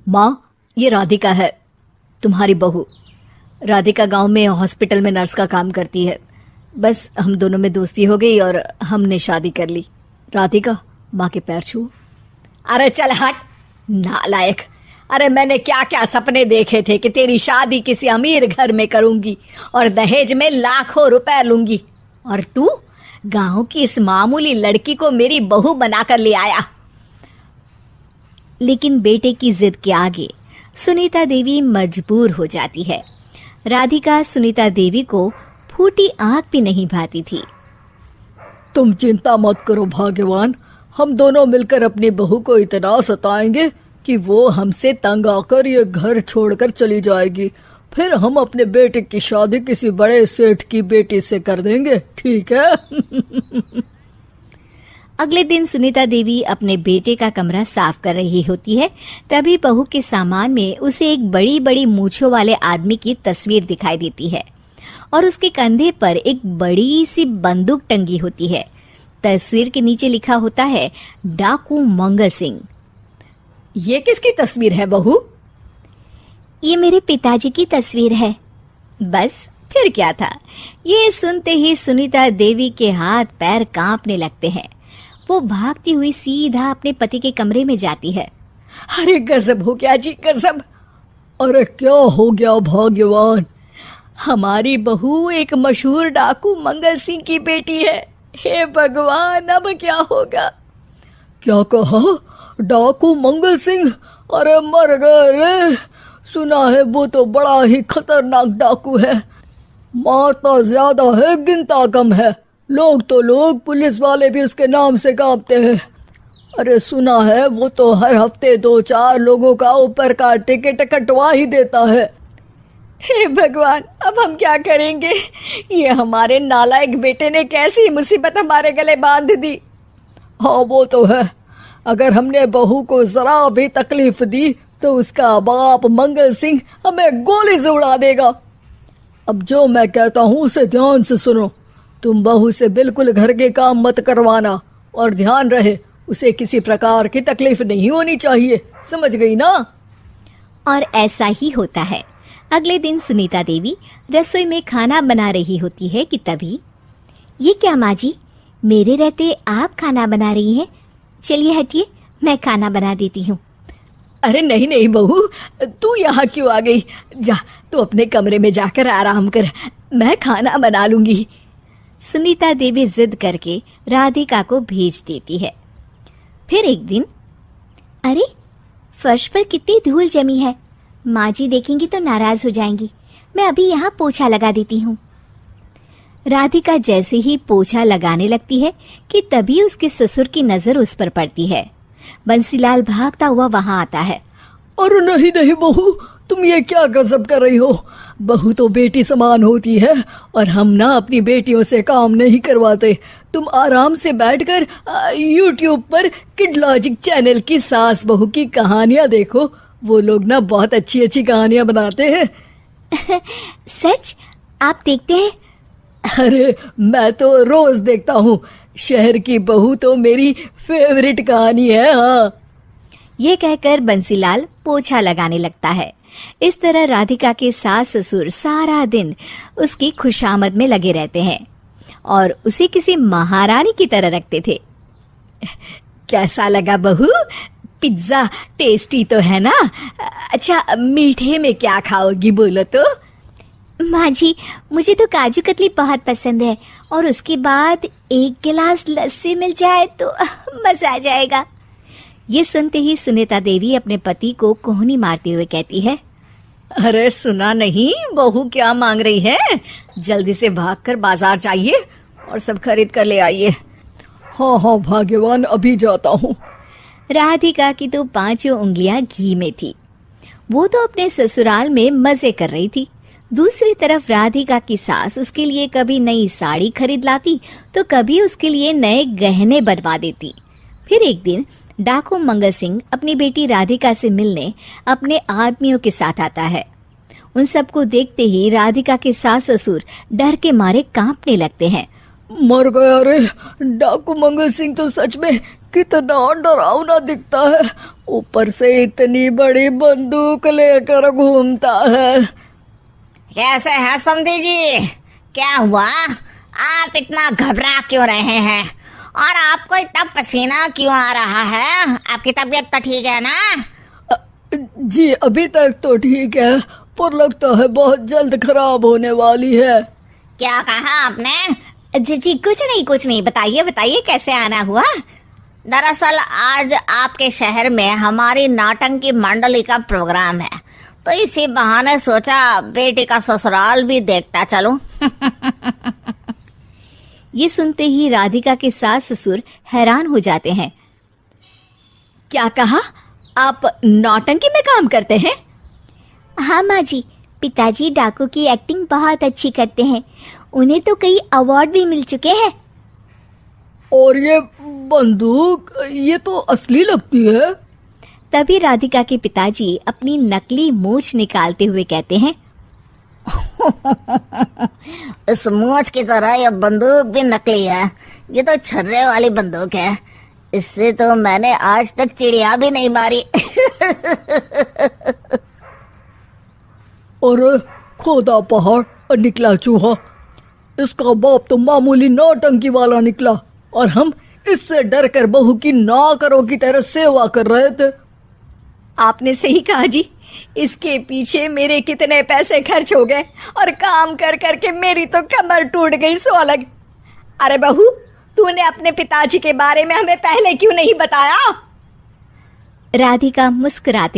माँ, ये राधिका है, तुम्हारी बहू। राधिका गांव में हॉस्पिटल में नर्स का काम करती है। बस हम दोनों में दोस्ती हो गई और हमने शादी कर ली। राधिका, माँ के पैर छू। अरे चल हट नालायक। अरे मैंने क्या क्या सपने देखे थे कि तेरी शादी किसी अमीर घर में करूंगी और दहेज में लाखों रुपए लूंगी, और तू गांव की इस मामूली लड़की को मेरी बहू बनाकर ले आया। लेकिन बेटे की जिद के आगे सुनीता देवी मजबूर हो जाती है। राधिका सुनीता देवी को फूटी आंख भी नहीं भाती थी। तुम चिंता मत करो भाग्यवान, हम दोनों मिलकर अपनी बहू को इतना सताएंगे कि वो हमसे तंग आकर ये घर छोड़कर चली जाएगी। फिर हम अपने बेटे की शादी किसी बड़े सेठ की बेटी से कर देंगे, ठीक है? अगले दिन सुनीता देवी अपने बेटे का कमरा साफ कर रही होती है। तभी बहू के सामान में उसे एक बड़ी बड़ी मूंछों वाले आदमी की तस्वीर दिखाई देती है और उसके कंधे पर एक बड़ी सी बंदूक टंगी होती है। तस्वीर के नीचे लिखा होता है डाकू मंगल सिंह। ये किसकी तस्वीर है बहू? ये मेरे पिताजी की तस्वीर है। बस फिर क्या था। ये सुनते ही सुनीता देवी के हाथ पैर कांपने लगते हैं। वो भागती हुई सीधा अपने पति के कमरे में जाती है। अरे गजब हो गया जी, गजब। अरे क्या हो गया भाग्यवान? हमारी बहू एक मशहूर डाकू मंगल सिंह की बेटी है। हे भगवान, अब क्या होगा? क्या कहा? डाकू मंगल सिंह? अरे मर गए रे। सुना है वो तो बड़ा ही खतरनाक डाकू है, मारता ज्यादा है गिनता कम है। लोग तो लोग, पुलिस वाले भी उसके नाम से कांपते हैं। अरे सुना है वो तो हर हफ्ते 2-4 लोगों का ऊपर का टिकट कटवा ही देता है। हे भगवान, अब हम क्या करेंगे? ये हमारे नालायक बेटे ने कैसी मुसीबत हमारे गले बांध दी। हाँ वो तो है, अगर हमने बहू को जरा भी तकलीफ दी तो उसका बाप मंगल सिंह हमें गोली से उड़ा देगा। अब जो मैं कहता हूँ उसे ध्यान से सुनो। तुम बहू से बिल्कुल घर के काम मत करवाना, और ध्यान रहे उसे किसी प्रकार की तकलीफ नहीं होनी चाहिए, समझ गई ना? और ऐसा ही होता है। अगले दिन सुनीता देवी रसोई में खाना बना रही होती है कि तभी, ये क्या माँ जी, मेरे रहते आप खाना बना रही हैं? चलिए हटिए, मैं खाना बना देती हूँ। अरे नहीं नहीं बहू, तू यहाँ क्यों आ गई? जा, तू अपने कमरे में जाकर आराम कर, मैं खाना बना लूंगी। सुनीता देवी जिद करके राधिका को भेज देती है। फिर एक दिन, अरे फर्श पर कितनी धूल जमी है, माँ जी देखेंगी तो नाराज हो जाएंगी, मैं अभी यहाँ पोछा लगा देती हूँ। राधिका जैसे ही पोछा लगाने लगती है कि तभी उसके ससुर की नजर उस पर पड़ती है। बंसीलाल भागता हुआ वहां आता है। अरे नहीं नहीं बहू, तुम ये क्या गजब कर रही हो? बहू तो बेटी समान होती है और हम ना अपनी बेटियों से काम नहीं करवाते। तुम आराम से बैठकर YouTube पर किड लॉजिक चैनल की सास बहू की कहानियां देखो। वो लोग ना बहुत अच्छी अच्छी कहानियां बनाते हैं। सच? आप देखते हैं? अरे मैं तो रोज देखता हूँ। शहर की बहू तो मेरी फेवरेट कहानी है। हाँ, ये कहकर बंसीलाल पोछा लगाने लगता है। इस तरह राधिका के सास ससुर सारा दिन उसकी खुशामद में लगे रहते हैं और उसे किसी महारानी की तरह रखते थे। कैसा लगा बहू? पिज्जा टेस्टी तो है ना? अच्छा, मीठे में क्या खाओगी बोलो तो? माँ जी, मुझे तो काजू कतली बहुत पसंद है और उसके बाद 1 गिलास लस्सी मिल जाए तो मजा आ जाएगा। ये सुनते ही सुनीता देवी अपने पति को कोहनी मारते हुए कहती है, अरे सुना नहीं बहू क्या मांग रही है? जल्दी से भागकर बाजार जाइए और सब खरीद कर ले आइए। हाँ हाँ भाग्यवान, अभी जाता हूँ। राधिका की तो 5 उंगलियां घी में थी। वो तो अपने ससुराल में मजे कर रही थी। दूसरी तरफ राधिका की सास उसके लिए कभी नई साड़ी खरीद लाती तो कभी उसके लिए नए गहने बनवा देती। फिर एक दिन डाकू मंगल सिंह अपनी बेटी राधिका से मिलने अपने आदमियों के साथ आता है। उन सबको देखते ही राधिका के सास ससुर डर के मारे कांपने लगते हैं। मर गया रे, डाकू मंगल सिंह तो सच में कितना डरावना दिखता है, ऊपर से इतनी बड़ी बंदूक लेकर घूमता है। कैसे है समधी जी, क्या हुआ? आप इतना घबरा क्यों रहे हैं और आपको इतना पसीना क्यों आ रहा है? आपकी तबीयत तो ठीक है ना? जी अभी तक तो ठीक है, पर लगता है बहुत जल्द खराब होने वाली है। क्या कहा आपने? जी कुछ नहीं, बताइए बताइए कैसे आना हुआ। दरअसल आज आपके शहर में हमारी नाटंकी मंडली का प्रोग्राम है, तो इसी बहाने सोचा बेटी का ससुराल भी देखता चलूं। ये सुनते ही राधिका के सास ससुर हैरान हो जाते हैं। क्या कहा? आप नौटंकी में काम करते हैं? हाँ माँ जी, पिताजी डाकू की एक्टिंग बहुत अच्छी करते हैं, उन्हें तो कई अवार्ड भी मिल चुके हैं। और ये बंदूक, ये तो असली लगती है। तभी राधिका के पिताजी अपनी नकली मूंछ निकालते हुए कहते हैं, इस मूंछ की तरह यह बंदूक भी नकली है। ये तो छर्रे वाली बंदूक है, इससे तो मैंने आज तक चिड़िया भी नहीं मारी। और खोदा पहाड़ और निकला चूहा, इसका बाप तो मामूली नौटंकी वाला निकला और हम इससे डर कर बहू की नौकरों की तरह सेवा कर रहे थे। आपने सही कहा जी, इसके पीछे मेरे कितने पैसे खर्च हो गए और काम कर करके मेरी तो कमर टूट गई सो अलग। अरे बहू, तूने अपने पिताजी के बारे में हमें पहले क्यों नहीं बताया? राधिका मुस्कुराते